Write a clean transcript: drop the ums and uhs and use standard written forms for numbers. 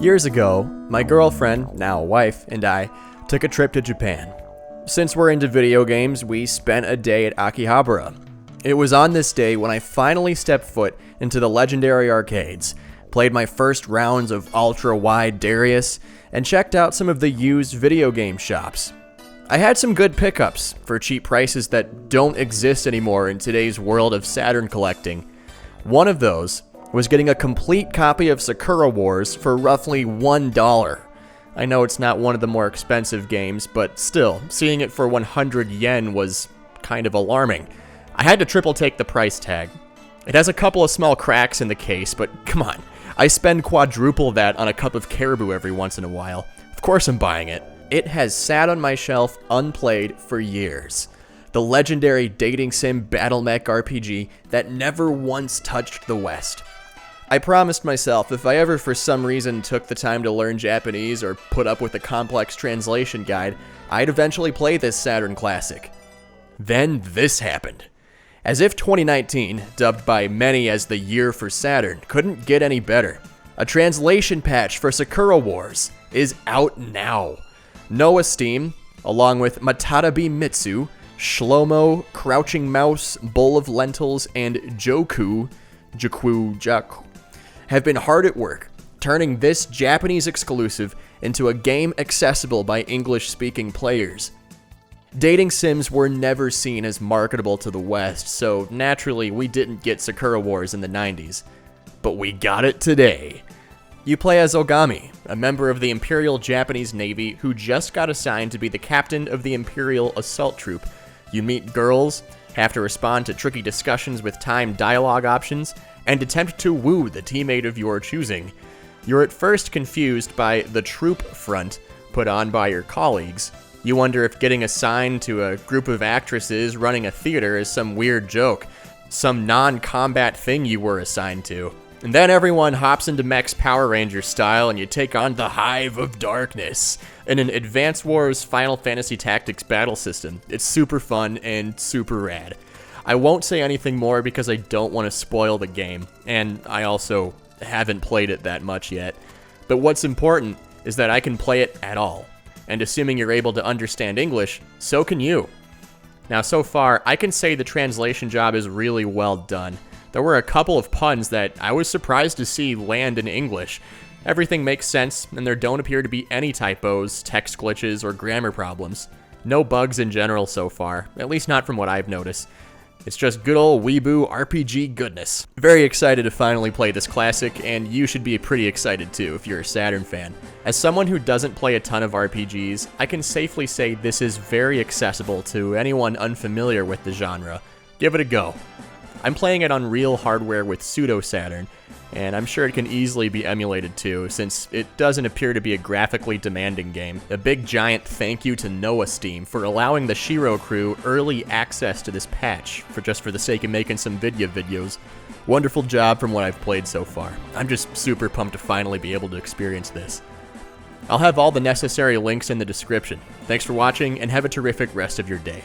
Years ago, my girlfriend, now wife, and I took a trip to Japan. Since we're into video games, we spent a day at Akihabara. It was on this day when I finally stepped foot into the legendary arcades, played my first rounds of ultra-wide Darius, and checked out some of the used video game shops. I had some good pickups for cheap prices that don't exist anymore in today's world of Saturn collecting. One of those was getting a complete copy of Sakura Wars for roughly $1. I know it's not one of the more expensive games, but still, seeing it for 100 yen was kind of alarming. I had to triple take the price tag. It has a couple of small cracks in the case, but come on, I spend quadruple that on a cup of caribou every once in a while. Of course I'm buying it. It has sat on my shelf unplayed for years. The legendary dating sim battle mech RPG that never once touched the West. I promised myself if I ever for some reason took the time to learn Japanese or put up with a complex translation guide, I'd eventually play this Saturn classic. Then this happened. As if 2019, dubbed by many as the year for Saturn, couldn't get any better. A translation patch for Sakura Wars is out now. NoahSteam, along with Matarabi Mitsu, Shlomo, Crouching Mouse, Bowl of Lentils, and Jaku, have been hard at work, turning this Japanese exclusive into a game accessible by English-speaking players. Dating sims were never seen as marketable to the West, so naturally we didn't get Sakura Wars in the 90s. But we got it today. You play as Ogami, a member of the Imperial Japanese Navy who just got assigned to be the captain of the Imperial Assault Troop. You meet girls, have to respond to tricky discussions with timed dialogue options, and attempt to woo the teammate of your choosing. You're at first confused by the troop front put on by your colleagues. You wonder if getting assigned to a group of actresses running a theater is some weird joke, some non-combat thing you were assigned to. And then everyone hops into Mech's Power Ranger style and you take on the Hive of Darkness in an Advance Wars Final Fantasy Tactics battle system. It's super fun and super rad. I won't say anything more because I don't want to spoil the game, and I also haven't played it that much yet. But what's important is that I can play it at all, and assuming you're able to understand English, so can you. Now so far, I can say the translation job is really well done. There were a couple of puns that I was surprised to see land in English. Everything makes sense, and there don't appear to be any typos, text glitches, or grammar problems. No bugs in general so far, at least not from what I've noticed. It's just good old weeboo RPG goodness. Very excited to finally play this classic, and you should be pretty excited too if you're a Saturn fan. As someone who doesn't play a ton of RPGs, I can safely say this is very accessible to anyone unfamiliar with the genre. Give it a go. I'm playing it on real hardware with pseudo Saturn, and I'm sure it can easily be emulated too, since it doesn't appear to be a graphically demanding game. A big giant thank you to NoahSteam for allowing the Shiro crew early access to this patch, just for the sake of making some videos. Wonderful job from what I've played so far. I'm just super pumped to finally be able to experience this. I'll have all the necessary links in the description. Thanks for watching, and have a terrific rest of your day.